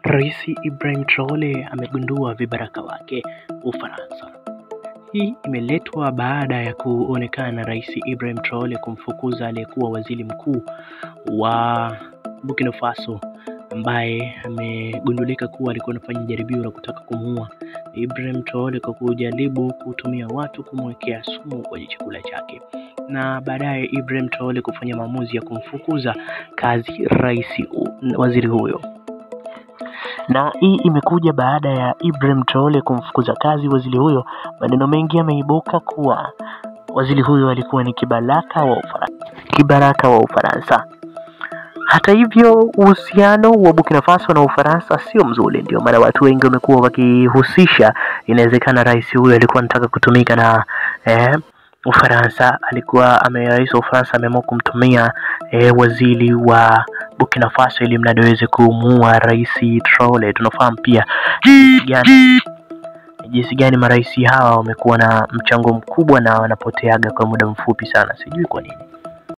Rais Ibrahim Traore amegundua vibaraka wake Ufaransa. Hii imeletwa baada ya kuonekana Rais Ibrahim Traore kumfukuza aliyekuwa waziri mkuu wa Burkina Faso ambaye amegundulika kuwa alikuwa anafanya jaribio la kutaka kumuua Ibrahim Traore kwa kujaribu kutumia watu kumwekea sumu kwenye chakula chake, na baadaye Ibrahim Traore kufanya maamuzi ya kumfukuza kazi waziri huyo. Na hii imekuja baada ya Ibrahim Traore kumfukuza kazi waziri huyo. Maneno mengi yameibuka kuwa waziri huyo alikuwa ni kibaraka wa Ufaransa. Hata hivyo, uhusiano wa Burkina Faso na Ufaransa sio mzuri, ndio maana watu wengi wamekuwa wakihusisha inawezekana rais huyo alikuwa anataka kutumika na Ufaransa. Rais wa Ufaransa ameamua kumtumia waziri wa Burkina Faso ili mradi aweze kumuua Rais Traore. Tunafahamu pia jinsi gani marais hawa wamekuwa na mchango mkubwa na wanapoteaga kwa muda mfupi sana, sijui kwa nini.